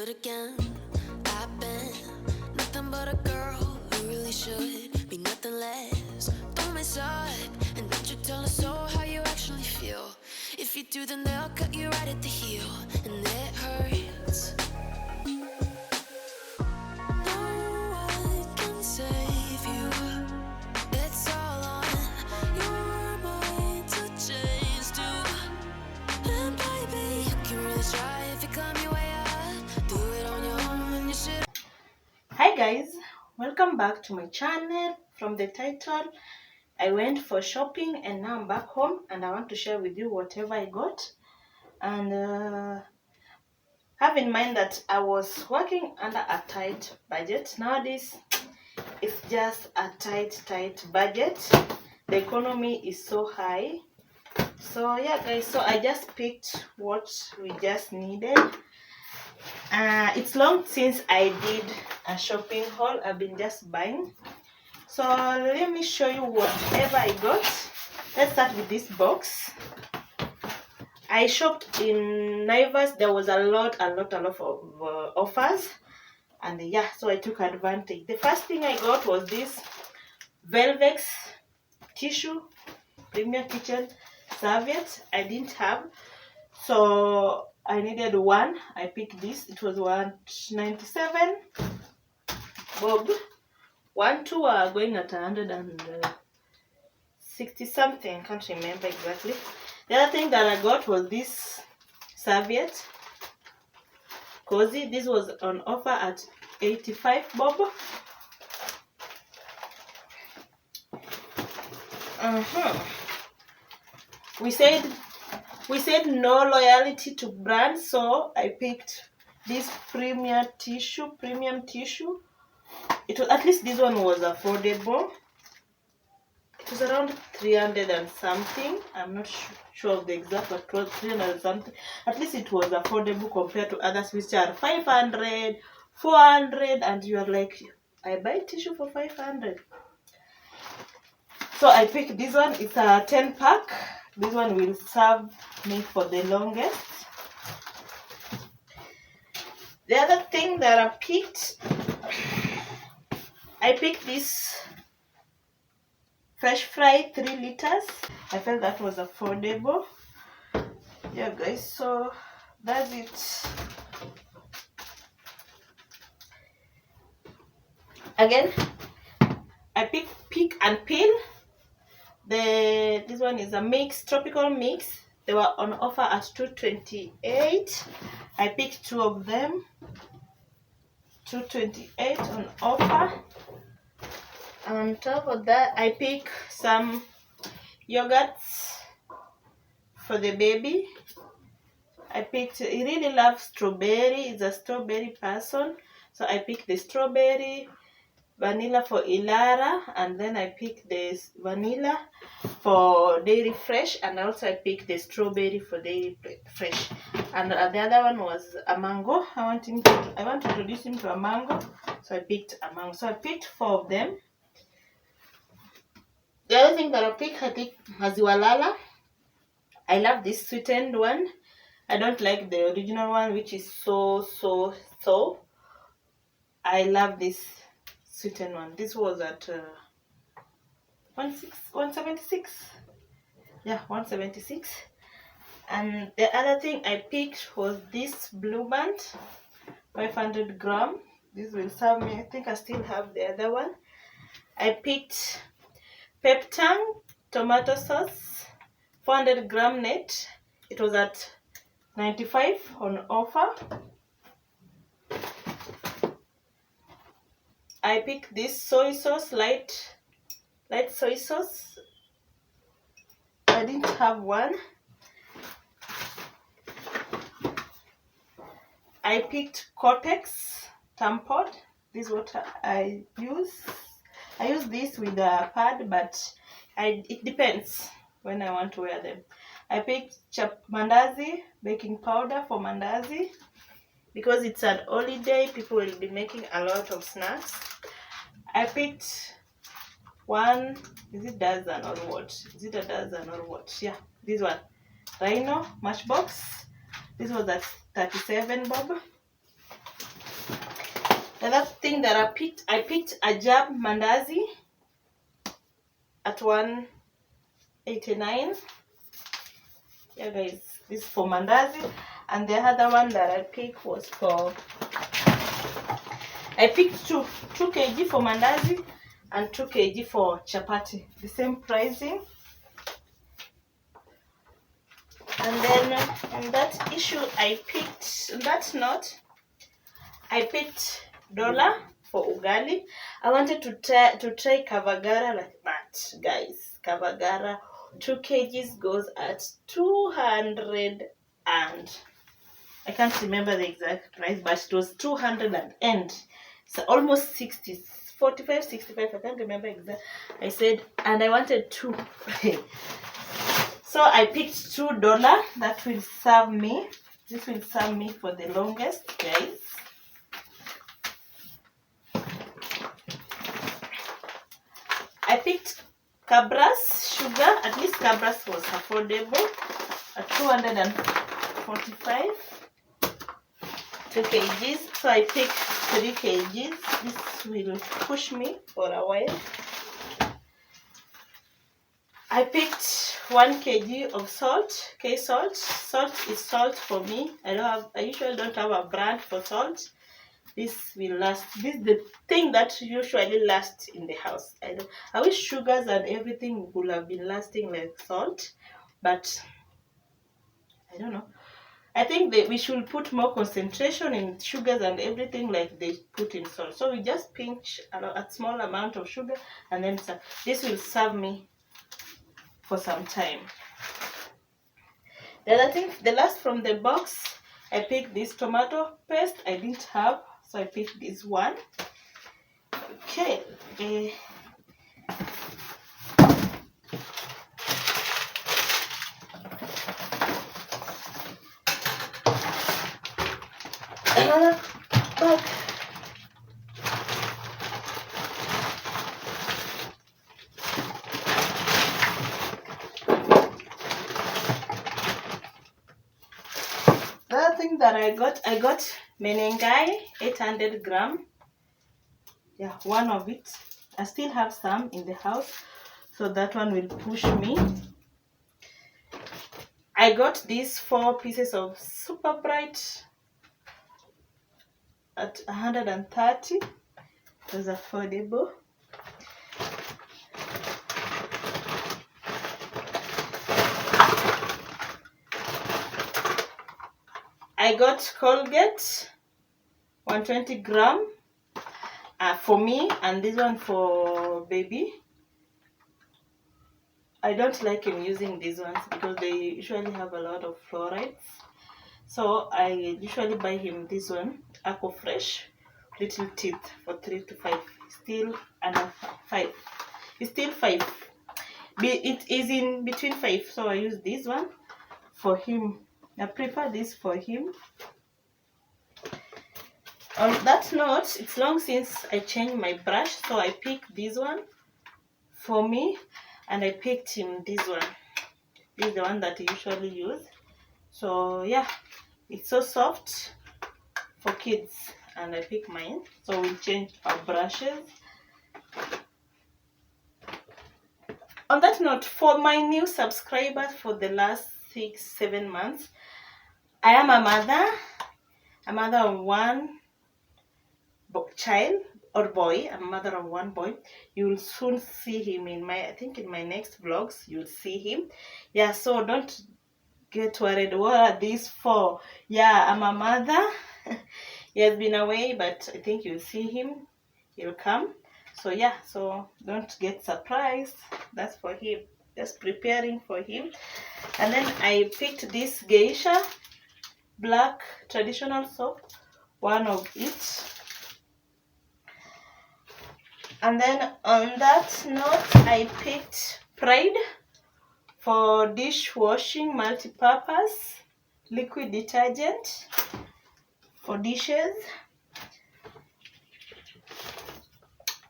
it again. I've been nothing but a girl who really should be nothing less. Don't mess up, and don't you tell us so how you actually feel. If you do, then they'll cut you right at the heel, and it hurts. No one can save you. It's all on your mind to change too. And baby, you can really try if you climb your way up. Do it on your own and you should. Hi guys, welcome back to my channel. From the title, I went for shopping and now I'm back home and I want to share with you whatever I got. And have in mind that I was working under a tight budget. Nowadays it's just a tight budget. The economy is so high. So yeah guys, so I just picked what we just needed. It's long since I did a shopping haul. I've been just buying. So let me show you whatever I got. Let's start with this box. I shopped in Naivas. There was a lot of offers, and yeah, so I took advantage. The first thing I got was this Velvex tissue premium kitchen serviette. I didn't have, so I needed one. I picked this. It was 197 bob. 2 are going at 160 something. Can't remember exactly. The other thing that I got was this serviette, cozy. This was on offer at 85 bob. We said no loyalty to brands, so I picked this premium tissue. It was, at least this one was affordable. It was around 300 and something. I'm not sure of the exact, but it was 300 and something. At least it was affordable compared to others which are 500, 400, and you are like, I buy tissue for 500. So I picked this one. It's a 10 pack. This one will serve me for the longest. The other thing that I picked this fresh fry 3 liters. I felt that was affordable. Yeah guys, so that's it. Again, I pick and peel. This one is a mix, tropical mix. They were on offer at $2.28. I picked 2 of them. $2.28 on offer. On top of that, I pick some yogurts for the baby. He really loves strawberry. He's a strawberry person, so I picked the strawberry, vanilla for Ilara, and then I picked this vanilla for Dairy Fresh, and also I picked the strawberry for Dairy Fresh. And the other one was a mango. I want to introduce him to a mango, so I picked a mango. So I picked 4 of them. The other thing that I picked maziwa lala. I love this sweetened one. I don't like the original one, which is so. I love this sweetened one. This was at 176. Yeah, 176. And the other thing I picked was this Blue Band, 500 gram. This will serve me. I think I still have the other one. I picked Peptang tomato sauce, 400 gram net. It was at 95 on offer. I picked this soy sauce, light soy sauce. I didn't have one. I picked Cortex tampon. This is what I use. I use this with a pad, but it depends when I want to wear them. I picked mandazi, baking powder for mandazi, because it's an holiday. People will be making a lot of snacks. I picked one. Is it dozen or what? Is it a dozen or what? Yeah, this one. Rhino Matchbox. This was at 37 bob. The other thing that I picked a jab mandazi at 189. Yeah guys, this is for mandazi. And the other one that I picked was for, I picked 2 kg for mandazi and 2 kg for chapati, the same pricing. And then on that issue, I picked, on that note, I picked dollar for ugali. I wanted to try kavagara like that, guys. Kavagara 2 kgs goes at 200 and I can't remember the exact price, but it was 200 and so almost 60, 45, 65. I can't remember exact. I said, and I wanted 2. So I picked $2. That will serve me. This will serve me for the longest, guys. I picked Cabras sugar. At least Cabras was affordable at 245. 2 kgs. So I picked 3 kgs. This will push me for a while. I picked 1 kg of salt, K-salt. Salt is salt for me. I usually don't have a brand for salt. This will last. This is the thing that usually lasts in the house. I wish sugars and everything would have been lasting like salt, but I don't know. I think that we should put more concentration in sugars and everything like they put in salt. So we just pinch a small amount of sugar and then this will serve me for some time. The other thing, the last from the box, I picked this tomato paste. I didn't have, so I picked this one. Okay. Another bag. The other thing that I got menengai, 800 gram. Yeah, one of it. I still have some in the house, so that one will push me. I got these 4 pieces of super bright at 130. It was affordable. I got Colgate 120 gram for me, and this one for baby. I don't like him using these ones because they usually have a lot of fluorides. So I usually buy him this one, Aqua Fresh Little Teeth for 3 to 5. Still under 5. It's still 5. It is in between 5. So I use this one for him. I prefer this for him. On that note, it's long since I changed my brush, so I picked this one for me, and I picked him this one. This is the one that I usually use. So yeah, it's so soft for kids, and I picked mine. So we'll change our brushes. On that note, for my new subscribers for the last 6-7 months, I am a mother of 1 child or boy. I'm a mother of 1 boy. You will soon see him in my, I think in my next vlogs, you'll see him. Yeah, so don't get worried. What are these for? Yeah, I'm a mother. He has been away, but I think you'll see him. He'll come. So yeah, so don't get surprised. That's for him. Just preparing for him. And then I picked this geisha black traditional soap, 1 of each. And then on that note, I picked Pride for dishwashing multi-purpose liquid detergent for dishes.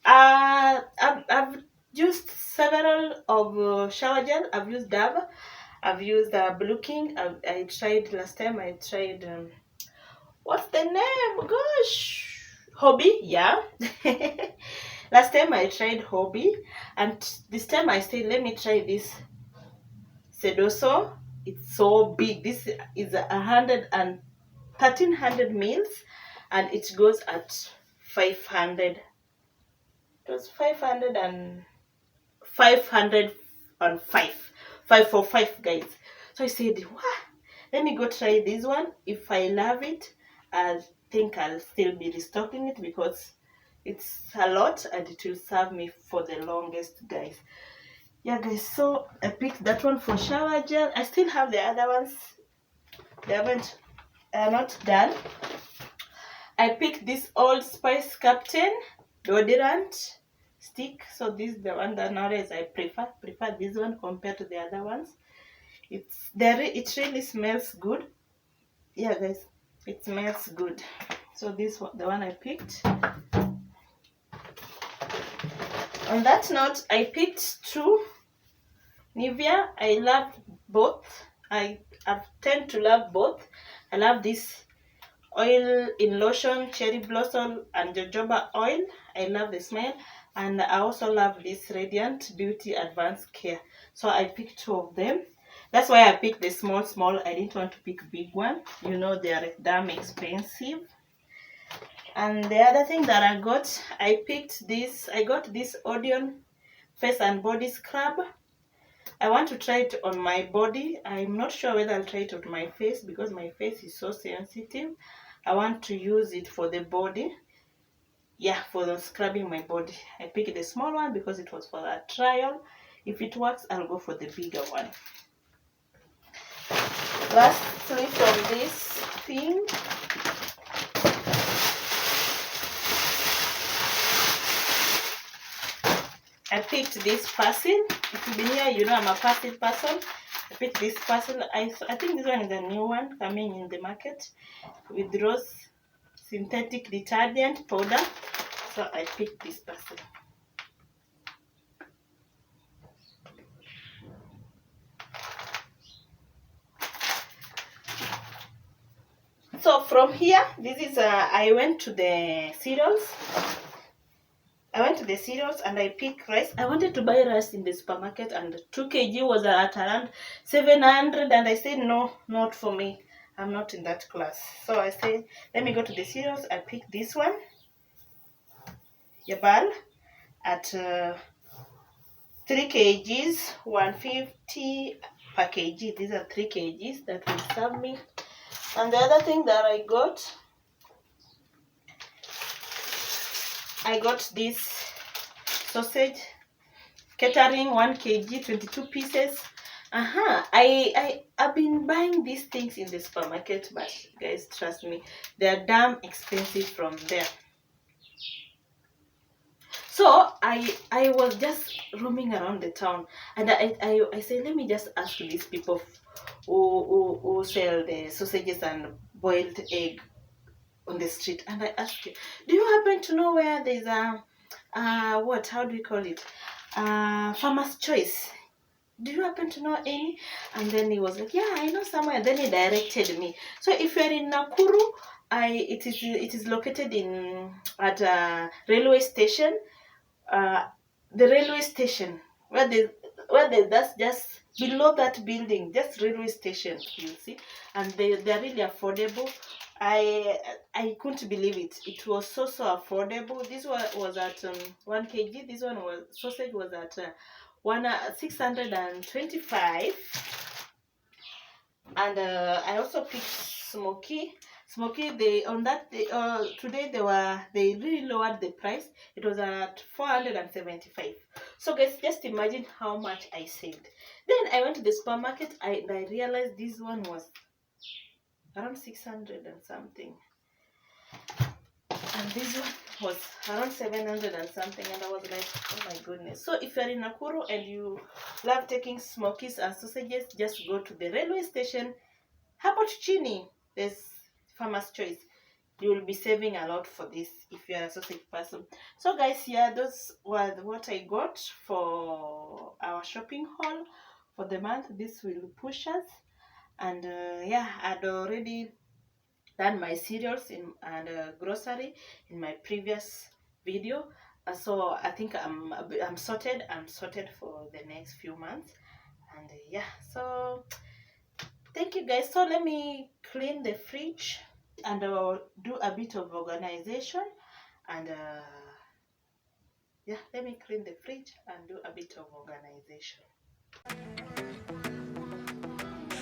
I've used several of shower gel. I've used Dove. I've used Blue King. I tried last time. I tried what's the name? Gosh, Hobby, yeah. Last time I tried Hobby, and this time I said, let me try this Sedoso. It's so big. This is 1300 mils, and it goes at 500. It was 505. 545, guys. So I said, wow, let me go try this one. If I love it, I think I'll still be restocking it because it's a lot and it will serve me for the longest, guys. Yeah, guys, so I picked that one for shower gel. I still have the other ones. They are not done. I picked this Old Spice Captain deodorant stick. So this is the one that nowadays I prefer this one compared to the other ones. It really smells good. Yeah, guys, it smells good. So this one, the one I picked. On that note, I picked two Nivea. I love both. I tend to love both. I love this oil in lotion, cherry blossom and jojoba oil. I love the smell, and I also love this Radiant Beauty Advanced Care. So I picked two of them. That's why I picked the small. I didn't want to pick big one. You know, they are damn expensive. And the other thing that I got this Odeon face and body scrub. I want to try it on my body. I'm not sure whether I'll try it on my face because my face is so sensitive. I want to use it for the body. Yeah, for the scrubbing my body. I picked the small one because it was for a trial. If it works, I'll go for the bigger one. Lastly, from this thing, I picked this parcel. If you've been here, you know I'm a parcel person. I picked this parcel. I think this one is a new one coming in the market with rose synthetic detergent powder. So I picked this parcel. So from here, this is I went to the cereals. And I picked rice. I wanted to buy rice in the supermarket, and 2 kg was at around 700, and I said no, not for me. I'm not in that class. So I said, let me go to the cereals. I picked this one, Yabal, at 3 kgs, 150 per kg. These are 3 kgs that will serve me. And the other thing that I got this sausage catering 1 kg, 22 pieces. I've been buying these things in the supermarket, but guys, trust me, they're damn expensive from there. So I was just roaming around the town, and I said, let me just ask these people who sell the sausages and boiled egg on the street, and I asked you, do you happen to know where there's a how do we call it, farmer's choice? Do you happen to know any? And then he was like, yeah, I know somewhere. Then he directed me. So if you're in Nakuru, it is located at a railway station. The railway station that's just below that building, just railway station, you see, and they're really affordable. I couldn't believe it. It was so affordable. This one was at 1 kg. This one was sausage was at 625, and I also picked smoky. They on that day, today they really lowered the price. It was at 475. So guys, just imagine how much I saved. Then I went to the supermarket. I realized this one was around 600 and something, and this one was around 700 and something, and I was like, oh my goodness. So if you're in Nakuru and you love taking smokies and sausages, just go to the railway station. Hapo chini, there's farmer's choice. You will be saving a lot for this if you're a sausage person. So guys, yeah, those were what I got for our shopping haul for the month. This will push us, and yeah, I'd already done my cereals and grocery in my previous video. So I think I'm sorted. I'm sorted for the next few months, and yeah. So thank you guys. So let me clean the fridge and do a bit of organization, and yeah, let me clean the fridge and do a bit of organization.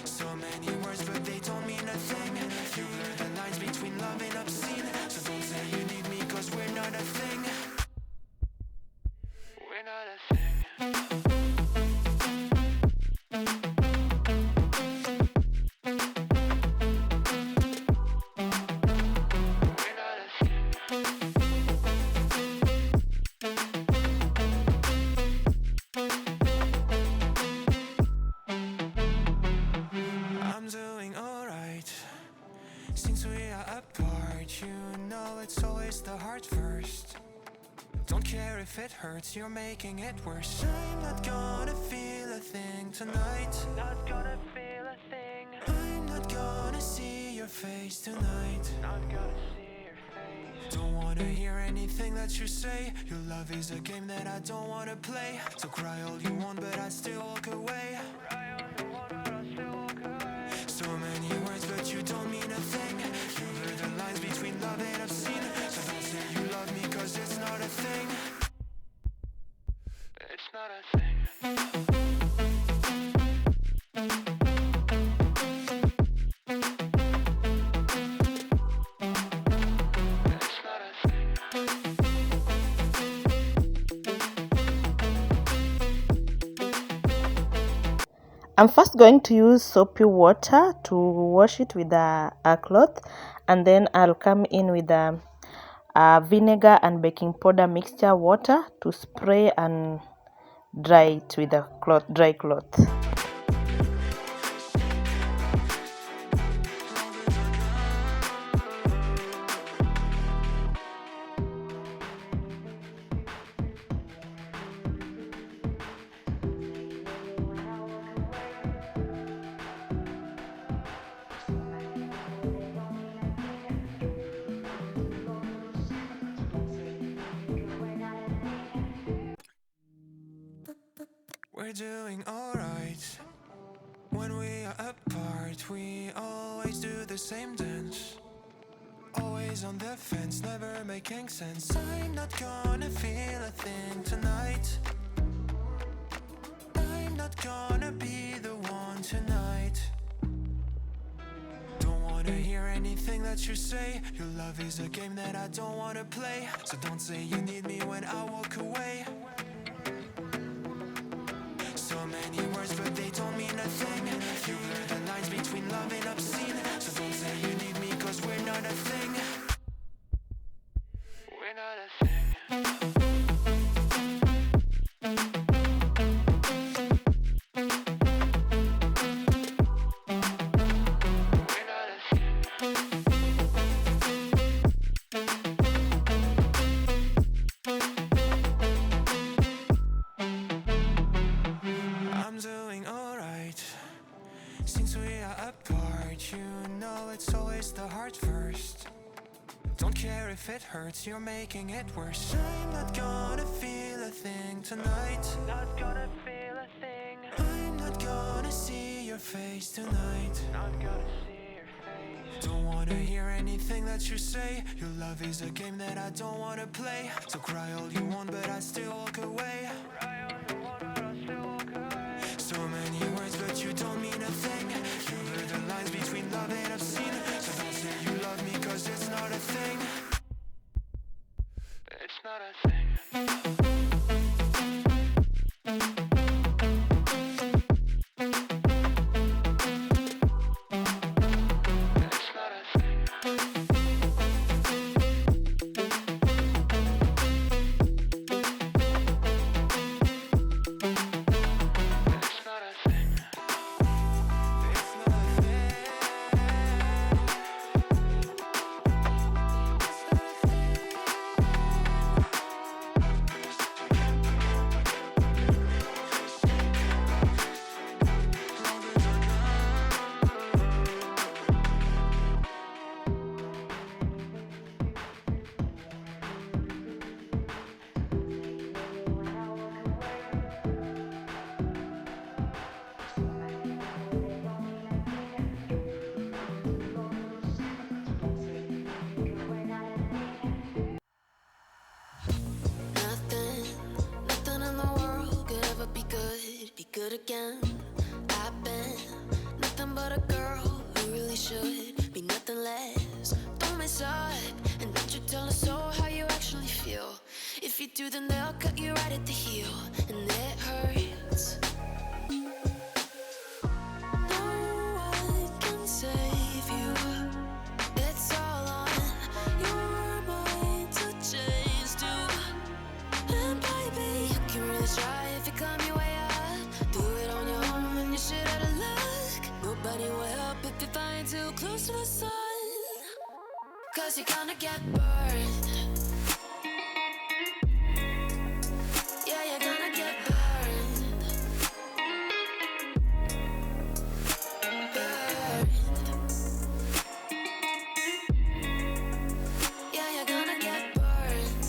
So many words, but they don't mean a thing. You blur the lines between love and obscene. So don't say you need me, cause we're not a thing. We're not a thing. We're not a thing. I'm doing alright. Since we are apart, you know it's always the heart first. Don't care if it hurts, you're making it worse. I'm not gonna feel a thing tonight. Not gonna feel a thing. I'm not gonna see your face tonight. Not gonna see your face. Don't wanna hear anything that you say. Your love is a game that I don't wanna play. So cry all you want, but I still walk away. Cry all you want, but I still walk away. So many words, but you don't mean a thing. You blur the lines between love and obscene. So don't say you love me, cause it's not a thing. It's not a thing. It's not a thing. I'm first going to use soapy water to wash it with a cloth, and then I'll come in with a vinegar and baking powder mixture water to spray and dry it with a dry cloth. We're doing alright. When we are apart, we always do the same dance. Always on the fence, never making sense. I'm not gonna feel a thing tonight. I'm not gonna be the one tonight. Don't wanna hear anything that you say. Your love is a game that I don't wanna play. So don't say you need me when I walk away. So many words, but they don't mean a thing. You blur the lines between love and obscene. So don't say you need me, cause we're not a thing. We're not a thing. We're not a thing. I'm doing alright. Since we are apart, you know it's always the heart first. Don't care if it hurts, you're making it worse. I'm not gonna feel a thing tonight. Not gonna feel a thing. I'm not gonna see your face tonight. Not gonna see your face. Don't wanna hear anything that you say. Your love is a game that I don't wanna play. So cry all you want, but I still walk away. Cry all you want, but I still walk away. So many words, but you don't mean a thing. You blur the lines between love and obscene. So don't say you love me, cause it's not a thing. It's not a thing. It's not a thing. do, then they'll cut you right at the heel, and it hurts. No one can save you. It's all on your mind to change too. And baby, you can really try if you come your way up. Do it on your own and you shit out of luck. Nobody will help if you find too close to the sun. 'Cause you're gonna get burned. Yeah, you're gonna get burned. Burned. Yeah, you're gonna get burned.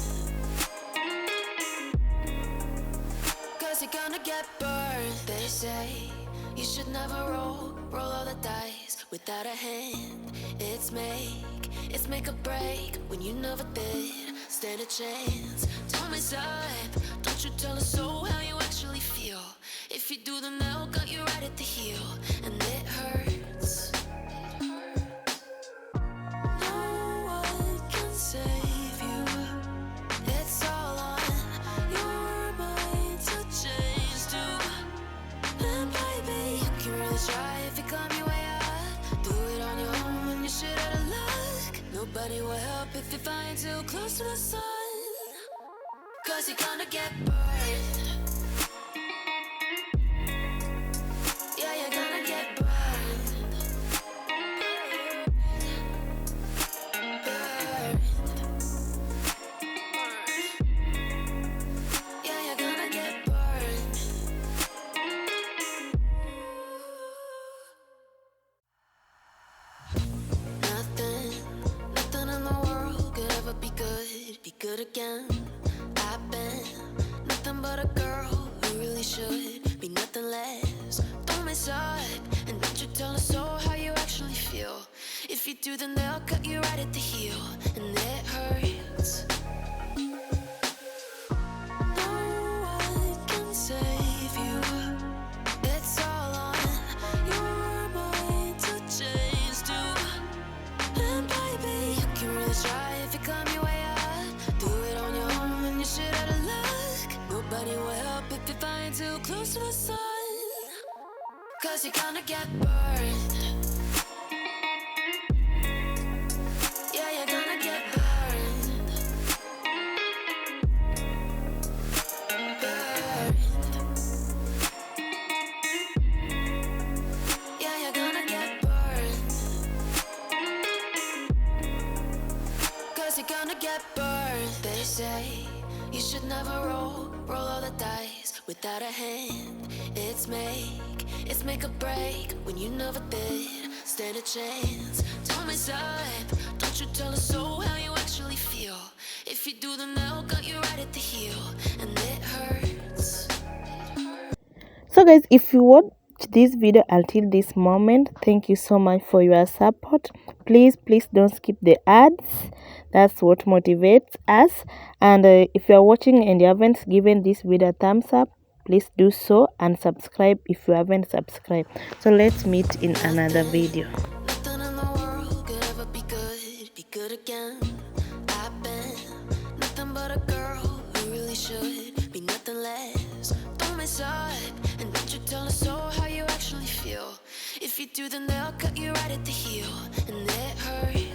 'Cause you're gonna get burned. They say you should never roll all the dice without a hand. It's make or break when you never did stand a chance. Don't mess up, don't you tell a soul how you actually feel. If you do, then they'll cut you right at the heel, and it hurts. No one can save you. It's all on your mind to change too. And baby, you can really try if you come your way up. Do it on your own and you shit out of luck. Nobody will help if you find too close to the sun. 'Cause you're gonna get burned. Yeah, you're gonna get burned. Burned. Yeah, you're gonna get burned. Nothing in the world could ever be good again. I've been nothing but a girl who really should be nothing less. Don't mess up, and don't you tell a soul how you actually feel. If you do, then they'll cut you right at the heel, and it hurts. No one can save you. It's all on your mind to change too. And baby, you can really try if you come your way up. Do it on your own and you shit out of luck. Nobody will help if you find too close to the sun. 'Cause you're gonna get burned. Yeah, you're gonna get burned. Burned. Yeah, you're gonna get burned. 'Cause you're gonna get burned. They say you should never roll all the dice without a hand. It's make or break when you never did stand a chance. Don't mess up, don't you tell a soul how you actually feel. If you do, then they'll cut you right at the heel, and it hurts. So guys, if you watched this video until this moment, thank you so much for your support. Please don't skip the ads. That's what motivates us. And if you are watching and you haven't given this video a thumbs up, please do so, and subscribe if you haven't subscribed. So let's meet in another video. Nothing in the world could ever be good again. I've been nothing but a girl who really should be nothing less. Don't mess up, and don't you tell a soul how you actually feel. If you do, then they'll cut you right at the heel, and it hurts.